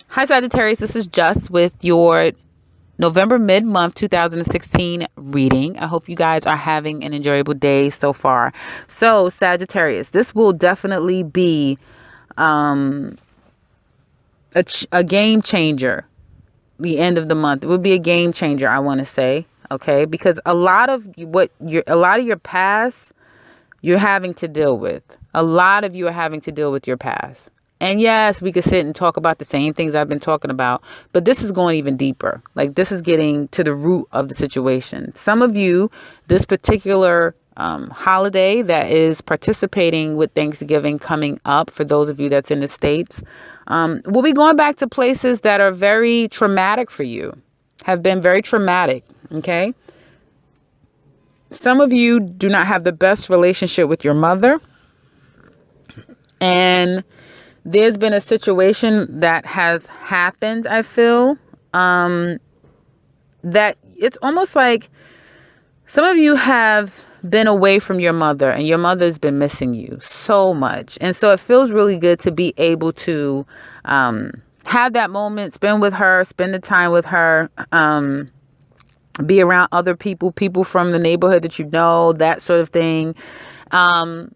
Hi, Sagittarius. This is Just with your November mid-month 2016 reading. I hope you guys are having an enjoyable day so far. So, Sagittarius, this will definitely be a game changer. The end of the month, it would be a game changer, I want to say. Okay, because a lot of your past, you're having to deal with. A lot of you are having to deal with your past. And yes, we could sit and talk about the same things I've been talking about, but this is going even deeper. Like, this is getting to the root of the situation. Some of you, this particular holiday that is participating with Thanksgiving coming up, for those of you that's in the States, we'll be going back to places that are very traumatic for you, have been very traumatic. Okay. Some of you do not have the best relationship with your mother. And there's been a situation that has happened, I feel, that it's almost like some of you have been away from your mother and your mother's been missing you so much. And so it feels really good to be able to have that moment, spend the time with her, be around other people from the neighborhood that you know, that sort of thing. And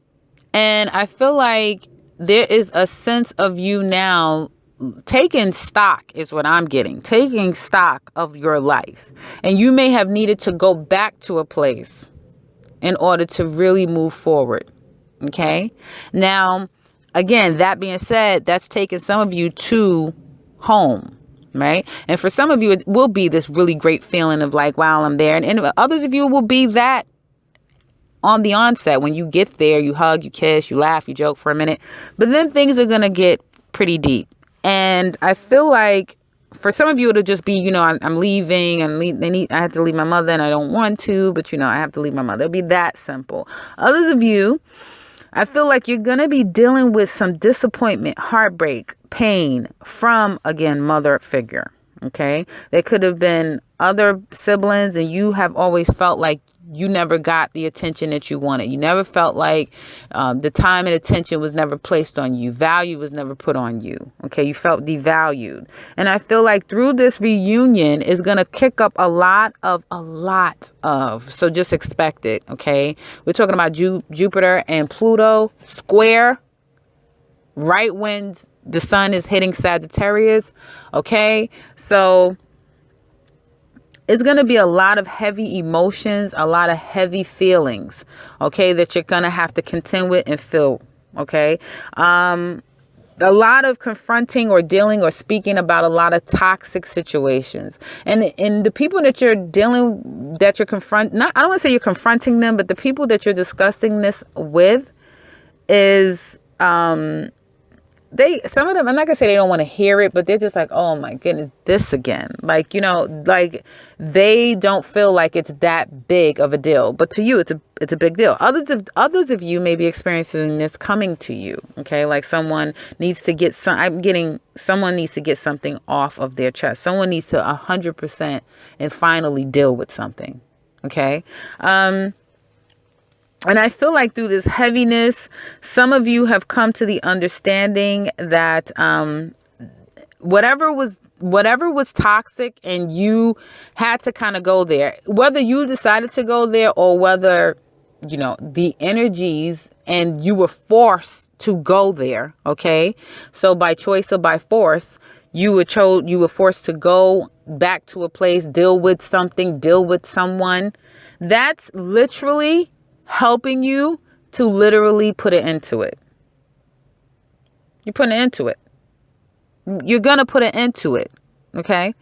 I feel like there is a sense of you now taking stock, is what I'm getting. Taking stock of your life. And you may have needed to go back to a place in order to really move forward. Okay. Now, again, that being said, that's taken some of you to home. Right. And for some of you, it will be this really great feeling of like, wow, I'm there. And others of you will be that on the onset. When you get there, you hug, you kiss, you laugh, you joke for a minute. But then things are going to get pretty deep. And I feel like for some of you, it'll just be, I'm leaving. I have to leave my mother and I don't want to, but I have to leave my mother. It'll be that simple. Others of you, I feel like you're going to be dealing with some disappointment, heartbreak, pain from, again, mother figure. Okay. There could have been other siblings and you have always felt like you never got the attention that you wanted. You never felt like the time and attention was never placed on you. Value was never put on you. Okay. You felt devalued. And I feel like through this reunion is going to kick up a lot of, so just expect it. Okay. We're talking about Jupiter and Pluto square right when the sun is hitting Sagittarius. Okay. So it's going to be a lot of heavy emotions, a lot of heavy feelings, okay, that you're going to have to contend with and feel, okay? A lot of confronting or dealing or speaking about a lot of toxic situations. And the people that you're confronting, I don't want to say you're confronting them, but the people that you're discussing this with is, some of them, I'm not gonna say they don't want to hear it, but they're just like, oh my goodness, this again. Like, like they don't feel like it's that big of a deal, but to you, it's a big deal. Others of you may be experiencing this coming to you. Okay. Like someone needs to get someone needs to get something off of their chest. Someone needs to 100% and finally deal with something. Okay. And I feel like through this heaviness, some of you have come to the understanding that whatever was toxic and you had to kind of go there, whether you decided to go there or whether, the energies and you were forced to go there. Okay. So by choice or by force, you were forced to go back to a place, deal with something, deal with someone. That's literally helping you to literally put it into it. You're putting it into it. You're going to put it into it. Okay.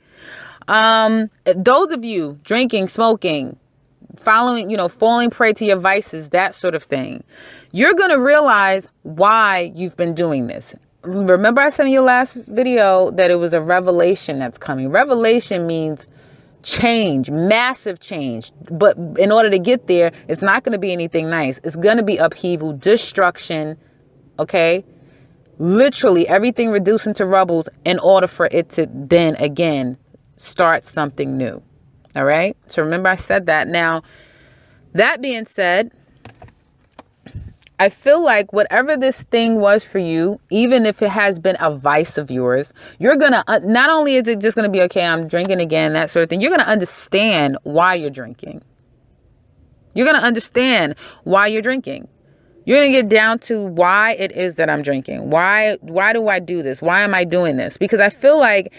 Those of you drinking, smoking, falling prey to your vices, that sort of thing, you're going to realize why you've been doing this. Remember I said in your last video that it was a revelation that's coming. Revelation means change, massive change. But in order to get there, it's not going to be anything nice. It's going to be upheaval, destruction. Okay. Literally everything reduced into rubbles in order for it to then again start something new. All right. So remember I said that. Now, that being said, I feel like whatever this thing was for you, even if it has been a vice of yours, you're going to, not only is it just going to be, okay, I'm drinking again, that sort of thing. You're going to understand why you're drinking. You're going to understand why you're drinking. You're going to get down to why it is that I'm drinking. Why do I do this? Why am I doing this? Because I feel like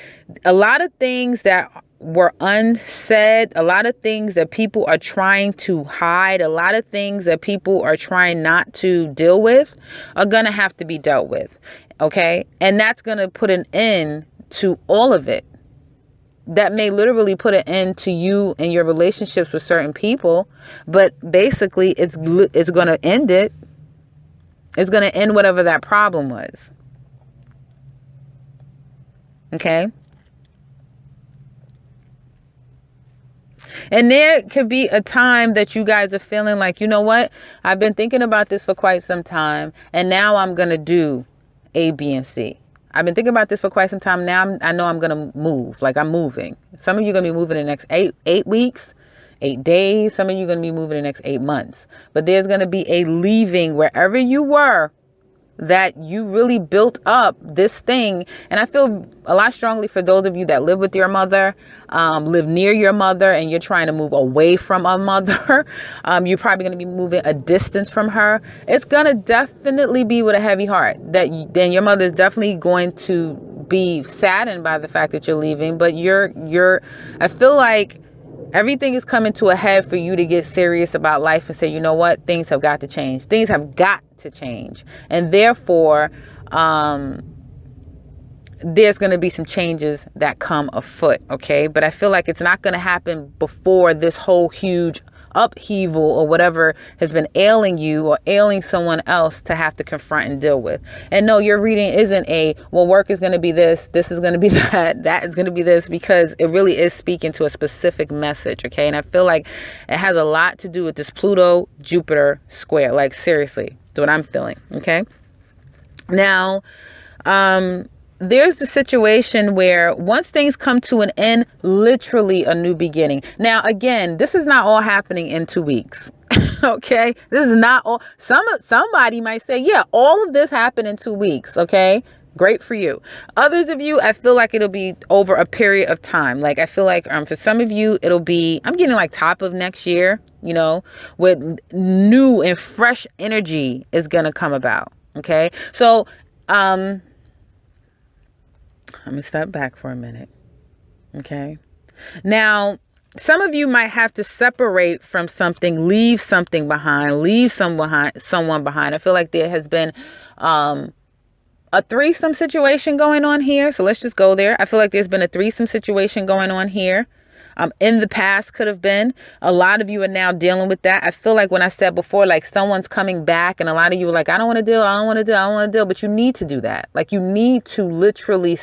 a lot of things that were unsaid, a lot of things that people are trying to hide, a lot of things that people are trying not to deal with are going to have to be dealt with. Okay? And that's going to put an end to all of it. That may literally put an end to you and your relationships with certain people, but basically it's going to end it. It's going to end whatever that problem was. Okay? And there could be a time that you guys are feeling like, you know what? I've been thinking about this for quite some time, and now I'm going to do A, B, and C. I've been thinking about this for quite some time. Now I know I'm going to move. Like, I'm moving. Some of you are going to be moving in the next eight weeks. 8 days. Some of you are going to be moving in the next 8 months. But there's going to be a leaving wherever you were that you really built up this thing. And I feel a lot strongly for those of you that live with your mother, live near your mother, and you're trying to move away from a mother. You're probably going to be moving a distance from her. It's going to definitely be with a heavy heart. Then your mother is definitely going to be saddened by the fact that you're leaving. But I feel like everything is coming to a head for you to get serious about life and say, you know what? Things have got to change. Things have got to change. And therefore, there's going to be some changes that come afoot. Okay. But I feel like it's not going to happen before this whole huge upheaval or whatever has been ailing you or ailing someone else to have to confront and deal with. And no, your reading isn't work is going to be this is going to be that is going to be this, because it really is speaking to a specific message. Okay. And I feel like it has a lot to do with this Pluto Jupiter square. Like, seriously, that's what I'm feeling. Okay. Now, there's the situation where once things come to an end, literally a new beginning. Now, again, this is not all happening in 2 weeks. Okay. This is not all. Somebody might say, yeah, all of this happened in 2 weeks. Okay. Great for you. Others of you, I feel like it'll be over a period of time. Like, I feel like for some of you, it'll be, I'm getting like top of next year, with new and fresh energy is going to come about. Okay. So, let me step back for a minute. Okay. Now, some of you might have to separate from something, leave something behind, leave someone behind. I feel like there has been a threesome situation going on here. So let's just go there. I feel like there's been a threesome situation going on here. In the past could have been. A lot of you are now dealing with that. I feel like when I said before, like someone's coming back and a lot of you are like, I don't want to deal. But you need to do that. Like, you need to literally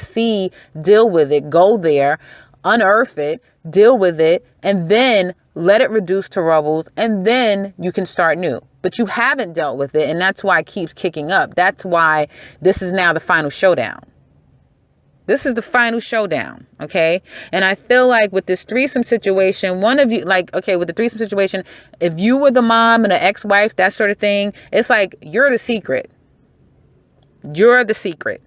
deal with it, go there, unearth it, deal with it, and then let it reduce to rubbles. And then you can start new. But you haven't dealt with it. And that's why it keeps kicking up. That's why this is now the final showdown. This is the final showdown, okay? And I feel like with this threesome situation, one of you, with the threesome situation, if you were the mom and the ex-wife, that sort of thing, it's like you're the secret. You're the secret.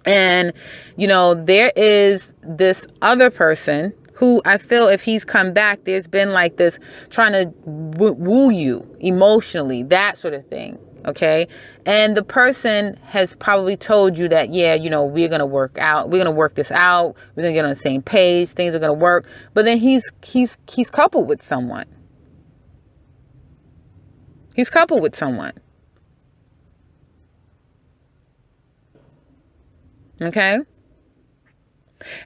And, there is this other person who I feel if he's come back, there's been like this trying to woo you emotionally, that sort of thing. Okay. And the person has probably told you that, yeah, we're going to work this out. We're going to get on the same page. Things are going to work. But then he's coupled with someone. He's coupled with someone. Okay.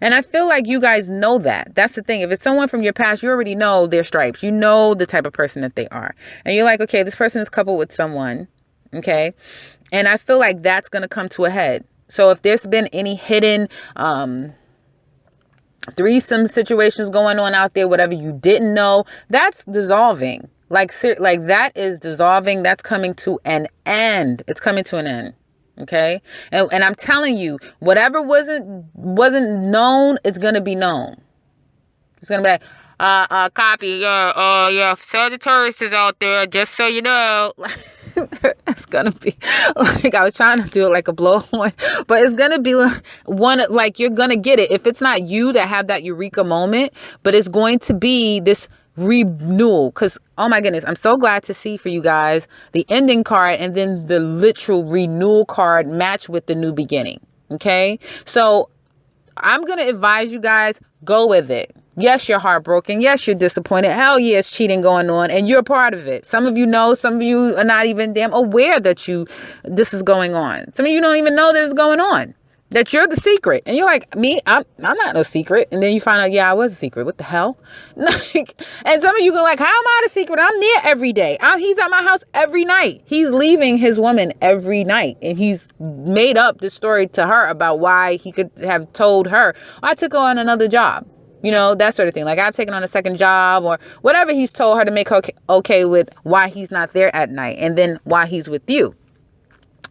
And I feel like you guys know that. That's the thing. If it's someone from your past, you already know their stripes. You know the type of person that they are. And you're like, okay, this person is coupled with someone. Okay. And I feel like that's going to come to a head. So if there's been any hidden threesome situations going on out there, whatever you didn't know, that's dissolving. Like that is dissolving. That's coming to an end. It's coming to an end. Okay. And I'm telling you, whatever wasn't known, it's going to be known. It's going to be like, copy. Yeah, yeah, Sagittarius is out there, just so you know. It's gonna be like, I was trying to do it like a blow one, but it's gonna be like one, like you're gonna get it. If it's not you that have that eureka moment, but it's going to be this renewal. Because, oh my goodness, I'm so glad to see for you guys the ending card and then the literal renewal card match with the new beginning. Okay, so I'm going to advise you guys, go with it. Yes, you're heartbroken. Yes, you're disappointed. Hell yeah, it's cheating going on, and you're part of it. Some of you know, some of you are not even damn aware that this is going on. Some of you don't even know that it's going on, that you're the secret. And you're like, me, I'm not no secret. And then you find out, yeah, I was a secret. What the hell? And some of you go like, how am I the secret? I'm there every day. He's at my house every night. He's leaving his woman every night. And he's made up this story to her about why he could have told her, I took on another job. You know, that sort of thing. Like, I've taken on a second job or whatever he's told her to make her okay with why he's not there at night and then why he's with you.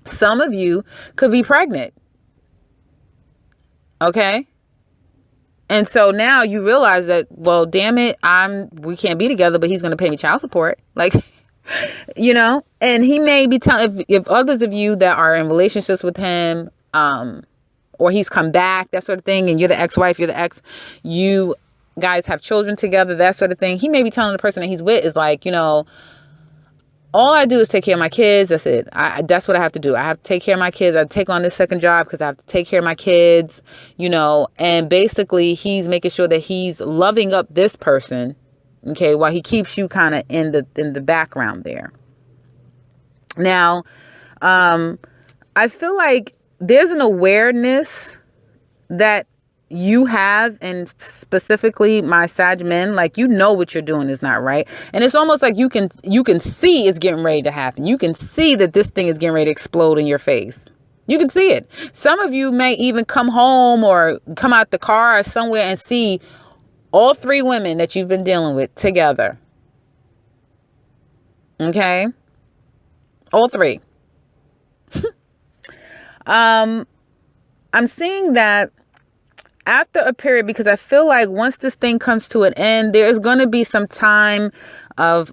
Some of you could be pregnant. Okay. And so now you realize that, well, damn it, we can't be together, but he's going to pay me child support. Like, you know, and he may be telling, if others of you that are in relationships with him, or he's come back, that sort of thing, and you're the ex-wife, you're the ex, you guys have children together, that sort of thing. He may be telling the person that he's with is like, you know, all I do is take care of my kids. That's it. That's what I have to do. I have to take care of my kids. I take on this second job because I have to take care of my kids, you know, and basically he's making sure that he's loving up this person, okay, while he keeps you kind of in the background there. Now, I feel like there's an awareness that you have, and specifically my Sag men, like, you know what you're doing is not right. And it's almost like you can see it's getting ready to happen. You can see that this thing is getting ready to explode in your face. You can see it. Some of you may even come home or come out the car or somewhere and see all three women that you've been dealing with together. Okay? All three. I'm seeing that after a period, because I feel like once this thing comes to an end, there's going to be some time of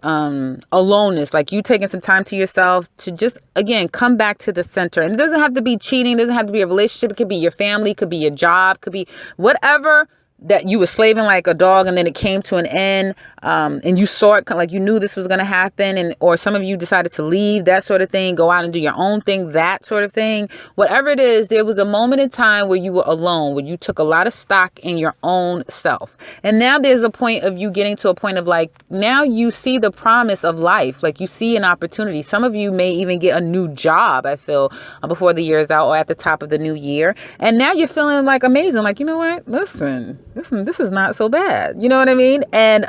aloneness, like you taking some time to yourself to just, again, come back to the center. And it doesn't have to be cheating. It doesn't have to be a relationship. It could be your family. It could be your job. It could be whatever that you were slaving like a dog and then it came to an end, and you saw it, like you knew this was going to happen, and or some of you decided to leave, that sort of thing, go out and do your own thing, that sort of thing. Whatever it is, there was a moment in time where you were alone, where you took a lot of stock in your own self. And now there's a point of you getting to a point of like, now you see the promise of life, like you see an opportunity. Some of you may even get a new job, I feel, before the year is out or at the top of the new year. And now you're feeling like amazing, like, you know what, listen, this is not so bad. You know what I mean? And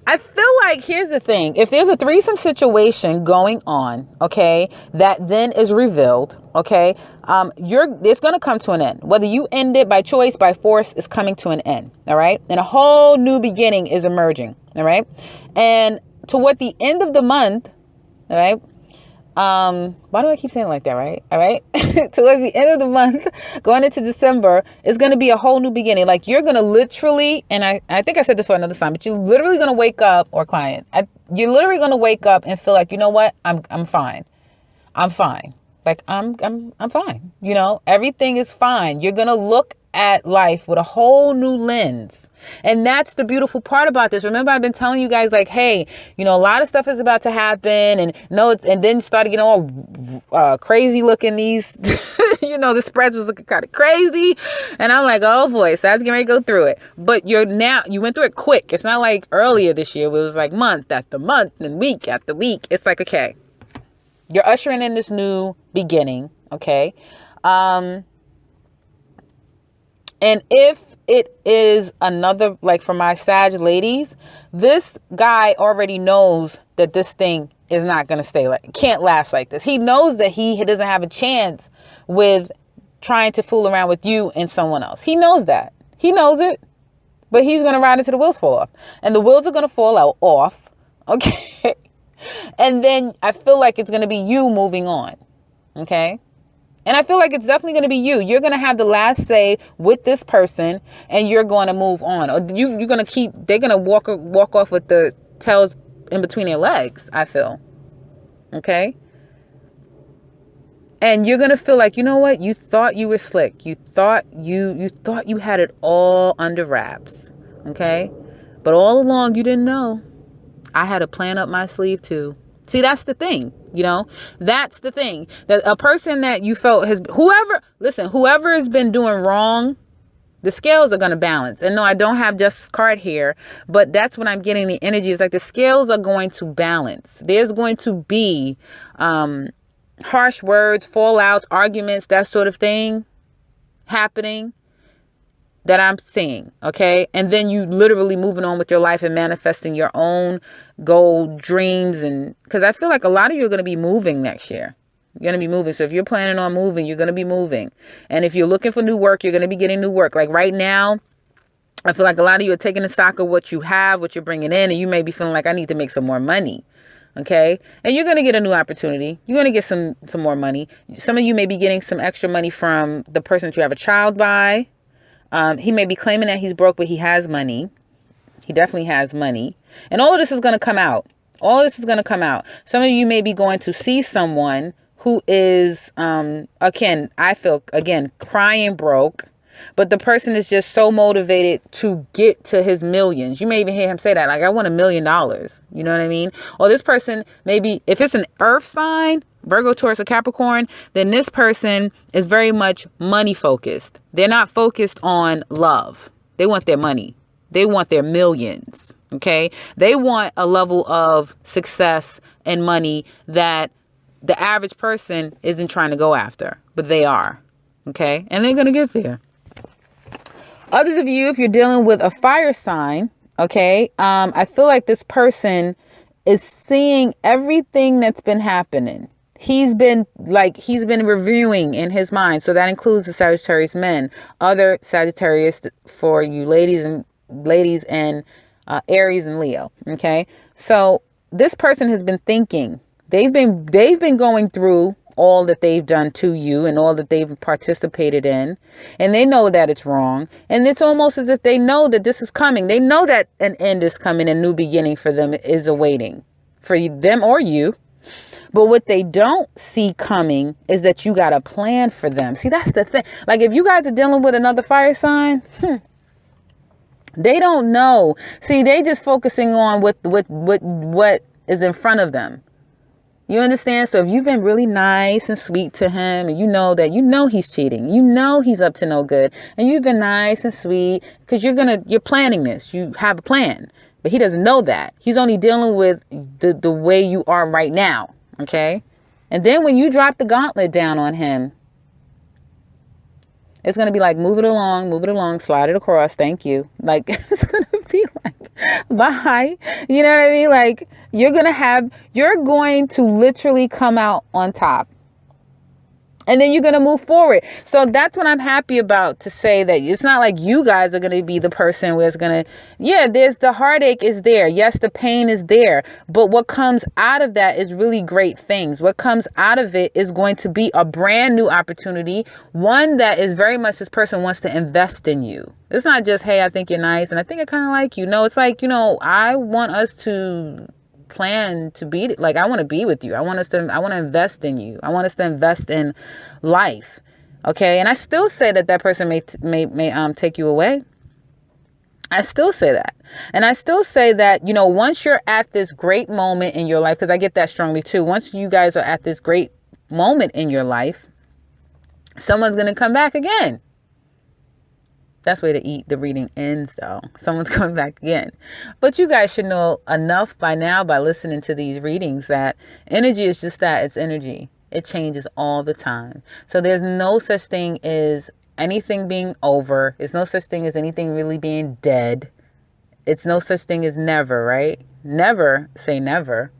I feel like, here's the thing. If there's a threesome situation going on, okay, that then is revealed, okay, it's going to come to an end. Whether you end it by choice, by force, is coming to an end. All right. And a whole new beginning is emerging. All right. And toward the end of the month, all right, why do I keep saying it like that, right? All right. Towards the end of the month, going into December, it's going to be a whole new beginning. Like, you're going to literally, and I think I said this for another time, but you're literally going to wake up, or client, you're literally going to wake up and feel like, you know what? I'm fine. I'm fine. Like, I'm fine. You know, everything is fine. You're going to look at life with a whole new lens. And that's the beautiful part about this. Remember, I've been telling you guys, like, hey, you know, a lot of stuff is about to happen, and then started getting all crazy looking. These, you know, the spreads was looking kind of crazy. And I'm like, oh boy, so I was getting ready to go through it. But you went through it quick. It's not like earlier this year where it was like month after month and week after week. It's like, okay, you're ushering in this new beginning. Okay. And if it is another, like for my Sag ladies, this guy already knows that this thing is not going to stay can't last like this. He knows that he doesn't have a chance with trying to fool around with you and someone else. He knows that. He knows it, but he's going to ride until the wheels fall off, and the wheels are going to fall off. Okay. And then I feel like it's going to be you moving on. Okay. And I feel like it's definitely going to be you. You're going to have the last say with this person, and you're going to move on. Or you're going to keep, they're going to walk off with the tails in between their legs, I feel. Okay? And you're going to feel like, you know what? You thought you were slick. You thought you had it all under wraps. Okay? But all along, you didn't know. I had a plan up my sleeve too. See, that's the thing, that's the thing. That a person that you felt whoever has been doing wrong, the scales are going to balance. And no, I don't have Justice card here, but that's what I'm getting the energy. It's like the scales are going to balance. There's going to be harsh words, fallouts, arguments, that sort of thing happening that I'm seeing, okay? And then you literally moving on with your life and manifesting your own goal, dreams, and because I feel like a lot of you are going to be moving next year. You're going to be moving. So if you're planning on moving, you're going to be moving. And if you're looking for new work, you're going to be getting new work. Like right now, I feel like a lot of you are taking the stock of what you have, what you're bringing in, and you may be feeling like I need to make some more money. Okay. And you're going to get a new opportunity. You're going to get some more money. Some of you may be getting some extra money from the person that you have a child by. He may be claiming that he's broke, but he has money. He definitely has money. And all of this is going to come out. All of this is going to come out. Some of you may be going to see someone who is, again, I feel, crying broke. But the person is just so motivated to get to his millions. You may even hear him say that, like, I want $1 million. You know what I mean? Or this person, maybe if it's an earth sign, Virgo, Taurus, or Capricorn, then this person is very much money focused. They're not focused on love. They want their money. They want their millions. Okay. They want a level of success and money that the average person isn't trying to go after, but they are. Okay. And they're going to get there. Others of you, if you're dealing with a fire sign, okay, I feel like this person is seeing everything that's been happening. He's been reviewing in his mind. So that includes the Sagittarius men, other Sagittarius for you ladies and Aries and Leo. Okay. So this person has been thinking. They've been going through all that they've done to you and all that they've participated in. And they know that it's wrong. And it's almost as if they know that this is coming. They know that an end is coming, a new beginning for them is awaiting for them or you. But what they don't see coming is that you got a plan for them. See, that's the thing. Like if you guys are dealing with another fire sign, they don't know. See, they just focusing on what is in front of them. You understand? So if you've been really nice and sweet to him and you know he's cheating, you know he's up to no good, and you've been nice and sweet because you're planning this. You have a plan, but he doesn't know that. He's only dealing with the way you are right now. Okay. And then when you drop the gauntlet down on him, it's going to be like, move it along, slide it across. Thank you. Like, it's going to be like, bye. You know what I mean? Like, you're going to literally come out on top. And then you're going to move forward. So that's what I'm happy about, to say that it's not like you guys are going to be the person where it's going to, there's the heartache is there. Yes, the pain is there. But what comes out of that is really great things. What comes out of it is going to be a brand new opportunity. One that is very much this person wants to invest in you. It's not just, hey, I think you're nice and I think I kind of like you. No, it's like, I want us to plan to be, like, I want to be with you. I want to invest in you. I want us to invest in life. Okay. And I still say that person may take you away. I still say that. And I still say that, once you're at this great moment in your life, because I get that strongly too. Once you guys are at this great moment in your life, someone's going to come back again. That's where the reading ends, though. Someone's coming back again. But you guys should know enough by now, by listening to these readings, that energy is just that. It's energy. It changes all the time. So there's no such thing as anything being over. There's no such thing as anything really being dead. It's no such thing as never, right? Never say never.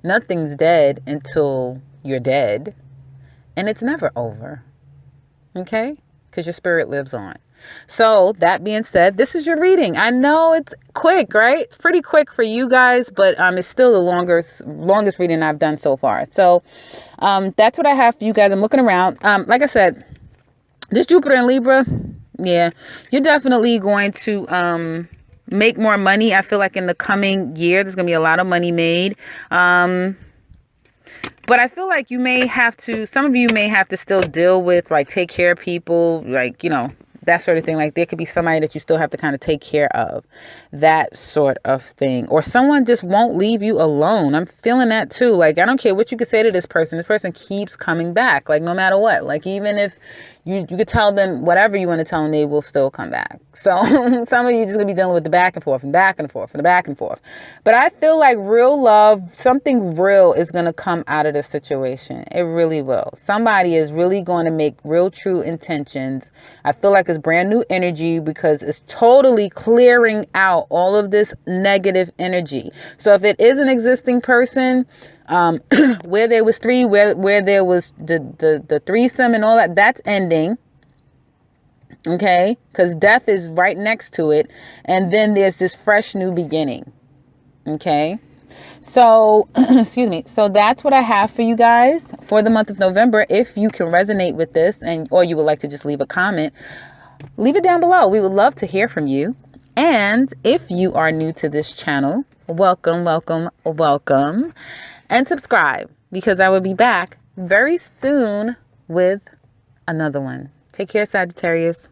Nothing's dead until you're dead. And it's never over. Okay? because your spirit lives on. So that being said, this is your reading. I know it's quick, right? It's pretty quick for you guys, but it's still the longest reading I've done so far. So that's what I have for you guys. I'm looking around. Like I said, this Jupiter in Libra, yeah, you're definitely going to make more money. I feel like in the coming year, there's going to be a lot of money made. But I feel like some of you may have to still deal with, like, take care of people, like, that sort of thing. Like, there could be somebody that you still have to kind of take care of, that sort of thing. Or someone just won't leave you alone. I'm feeling that too. Like, I don't care what you could say to this person keeps coming back, like, no matter what. Like, even if you could tell them whatever you want to tell them, they will still come back. So some of you just gonna be dealing with the back and forth and back and forth and the back and forth. But I feel like real love, something real is gonna come out of this situation. It really will. Somebody is really going to make real true intentions. I feel like it's brand new energy because it's totally clearing out all of this negative energy. So if it is an existing person, where there was three, where there was the threesome and all that, that's ending. Okay, because death is right next to it, and then there's this fresh new beginning. Okay, so excuse me. So that's what I have for you guys for the month of November. If you can resonate with this, or you would like to just leave a comment, leave it down below. We would love to hear from you. And if you are new to this channel, welcome, welcome, welcome. And subscribe, because I will be back very soon with another one. Take care, Sagittarius.